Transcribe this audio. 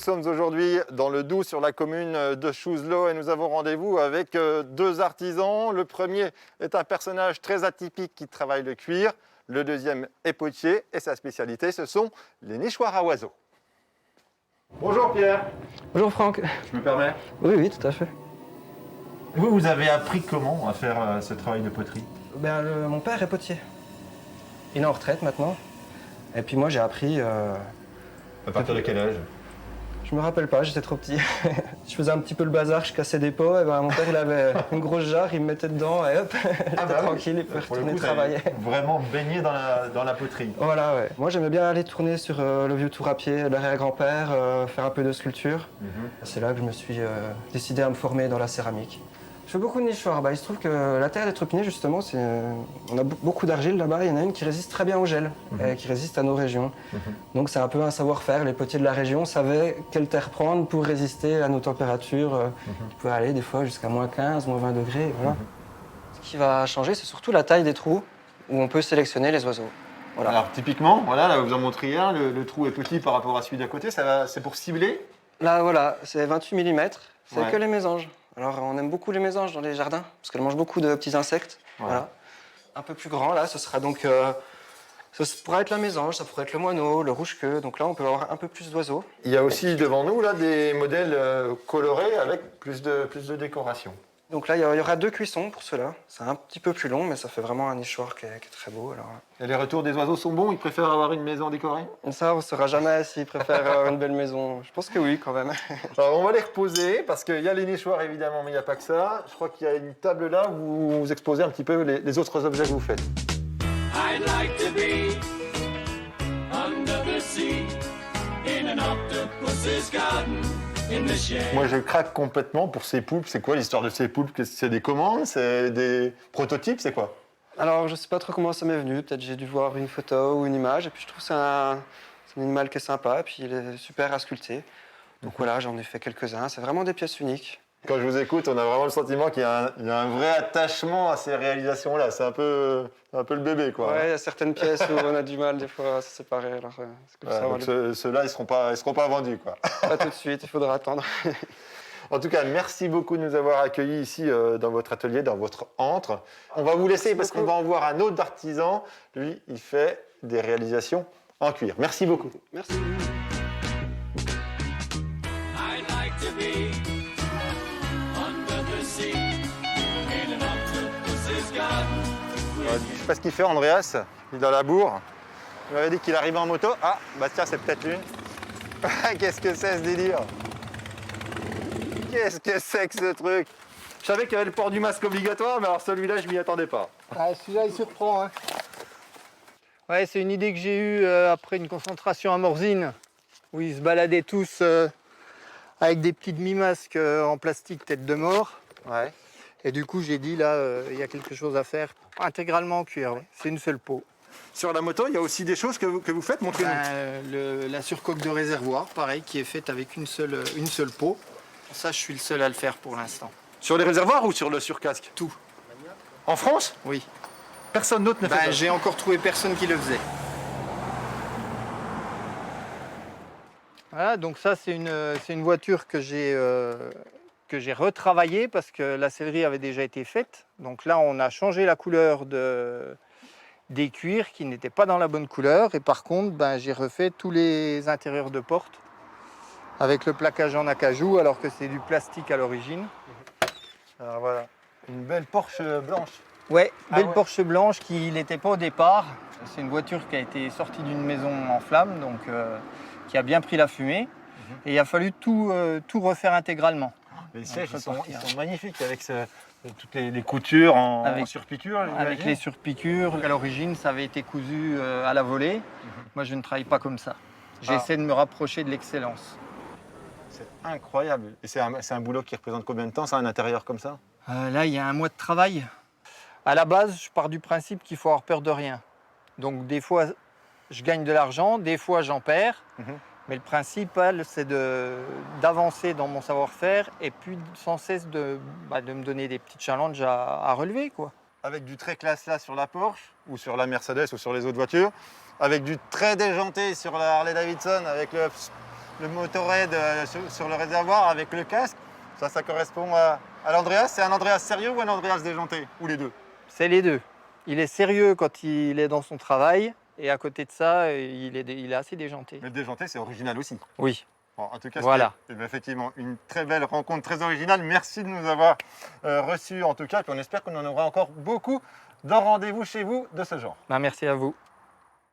sommes aujourd'hui dans le Doubs sur la commune de Chouselot et nous avons rendez-vous avec deux artisans. Le premier est un personnage très atypique qui travaille le cuir. Le deuxième est potier et sa spécialité, ce sont les nichoirs à oiseaux. Bonjour Pierre. Bonjour Franck. Je me permets? Oui, tout à fait. Vous avez appris comment à faire ce travail de poterie? Mon père est potier. Il est en retraite maintenant. Et puis moi j'ai appris... À partir de quel âge? Je me rappelle pas, j'étais trop petit. Je faisais un petit peu le bazar, je cassais des pots. Et mon père il avait une grosse jarre, il me mettait dedans et hop, j'étais tranquille, il pouvait retourner travailler. Vraiment baigné dans la poterie. Voilà, ouais. Moi j'aimais bien aller tourner sur le vieux tour à pied de l'arrière-grand-père, faire un peu de sculpture. C'est là que je me suis décidé à me former dans la céramique. Je fais beaucoup de nichoirs. Il se trouve que la terre d'Étrepigné, justement, on a beaucoup d'argile là-bas. Il y en a une qui résiste très bien au gel, et qui résiste à nos régions. Donc c'est un peu un savoir-faire. Les potiers de la région savaient quelle terre prendre pour résister à nos températures qui pouvaient aller des fois jusqu'à moins 15, moins 20 degrés. Voilà. Ce qui va changer, c'est surtout la taille des trous où on peut sélectionner les oiseaux. Voilà. Alors typiquement, voilà, là vous en montrez un, le trou est petit par rapport à celui d'à côté, c'est pour cibler? Là, voilà, c'est 28 mm, c'est Ouais. que les mésanges. Alors, on aime beaucoup les mésanges dans les jardins, parce qu'elles mangent beaucoup de petits insectes. Ouais. Voilà. Un peu plus grand, là, ce sera donc... ça pourrait être la mésange, ça pourrait être le moineau, le rouge-queue. Donc là, on peut avoir un peu plus d'oiseaux. Il y a aussi devant nous là, des modèles colorés avec plus de décoration. Donc là, il y aura 2 cuissons pour ceux-là. C'est un petit peu plus long, mais ça fait vraiment un nichoir qui est très beau. Alors... Et les retours des oiseaux sont bons? Ils préfèrent avoir une maison décorée? Ça, on ne saura jamais s'ils préfèrent une belle maison. Je pense que oui, quand même. Alors on va les reposer parce qu'il y a les nichoirs évidemment, mais il n'y a pas que ça. Je crois qu'il y a une table là où vous exposez un petit peu les autres objets que vous faites. I'd like to be under the sea in an octopus's garden in the shade. Moi je craque complètement pour ces poulpes. C'est quoi l'histoire de ces poulpes? C'est des commandes? C'est des prototypes? C'est quoi? Alors, je sais pas trop comment ça m'est venu. Peut-être j'ai dû voir une photo ou une image. Et puis, je trouve que c'est un animal qui est sympa. Et puis, il est super à sculpter. Donc voilà, j'en ai fait quelques-uns. C'est vraiment des pièces uniques. Quand je vous écoute, on a vraiment le sentiment qu'il y a un vrai attachement à ces réalisations-là. C'est un peu le bébé, quoi. Ouais, il y a certaines pièces où on a du mal, des fois, à se séparer. Alors, c'est comme Ouais, ça. donc ceux-là, ils seront pas vendus, quoi. Pas tout de suite, il faudra attendre. En tout cas, merci beaucoup de nous avoir accueillis ici dans votre atelier, dans votre antre. On va vous laisser parce qu'on va en voir un autre artisan. Lui, il fait des réalisations en cuir. Merci beaucoup. Merci. I'd like to be under the sea in an octopus's garden. Je sais pas ce qu'il fait, Andreas. Il est dans la bourre. Il m'avait dit qu'il arrivait en moto. Ah, bah tiens, c'est peut-être l'une. Qu'est-ce que c'est ce délire? Qu'est-ce que c'est que ce truc? Je savais qu'il y avait le port du masque obligatoire, mais alors celui-là, je m'y attendais pas. Ah, celui-là, il surprend. Hein. Ouais, c'est une idée que j'ai eue après une concentration à Morzine, où ils se baladaient tous avec des petits demi-masques en plastique tête de mort. Ouais. Et du coup, j'ai dit, là, il y a quelque chose à faire intégralement en cuir. Ouais. C'est une seule peau. Sur la moto, il y a aussi des choses que vous faites, montrez-nous. La surcoque de réservoir, pareil, qui est faite avec une seule peau. Ça, je suis le seul à le faire pour l'instant. Sur les réservoirs ou sur le surcasque? Tout. En France? Oui. Personne d'autre ne fait ça. J'ai encore trouvé personne qui le faisait. Voilà, donc ça c'est une voiture que j'ai retravaillée parce que la sellerie avait déjà été faite. Donc là on a changé la couleur des cuirs qui n'étaient pas dans la bonne couleur. Et par contre j'ai refait tous les intérieurs de porte avec le plaquage en acajou alors que c'est du plastique à l'origine. Alors voilà, une belle Porsche blanche. Ouais, belle ouais. Porsche blanche qui n'était pas au départ. C'est une voiture qui a été sortie d'une maison en flammes, donc qui a bien pris la fumée. Et il a fallu tout refaire intégralement. Les sièges, ils sont repartir. magnifiques avec toutes les coutures en Avec- surpiqûre. Avec les surpiqûres. À l'origine, ça avait été cousu à la volée. Moi, je ne travaille pas comme ça. J'essaie de me rapprocher de l'excellence. C'est incroyable. Et c'est un boulot qui représente combien de temps, ça, un intérieur comme ça? Là, il y a un mois de travail. À la base, je pars du principe qu'il faut avoir peur de rien. Donc, des fois, je gagne de l'argent, des fois, j'en perds. Mais le principal, c'est d'avancer dans mon savoir-faire et puis sans cesse de me donner des petits challenges à relever, quoi. Avec du très classe là sur la Porsche, ou sur la Mercedes, ou sur les autres voitures. Avec du très déjanté sur la Harley Davidson, avec le Motorhead sur le réservoir avec le casque. Ça correspond à l'Andreas. C'est un Andreas sérieux ou un Andreas déjanté? Ou les deux? C'est les deux. Il est sérieux quand il est dans son travail et à côté de ça, il est assez déjanté. Mais le déjanté, c'est original aussi. Oui. Bon, en tout cas, Voilà. c'était effectivement une très belle rencontre, très originale. Merci de nous avoir reçus en tout cas. Et puis on espère qu'on en aura encore beaucoup dans rendez-vous chez vous de ce genre. Ben, merci à vous.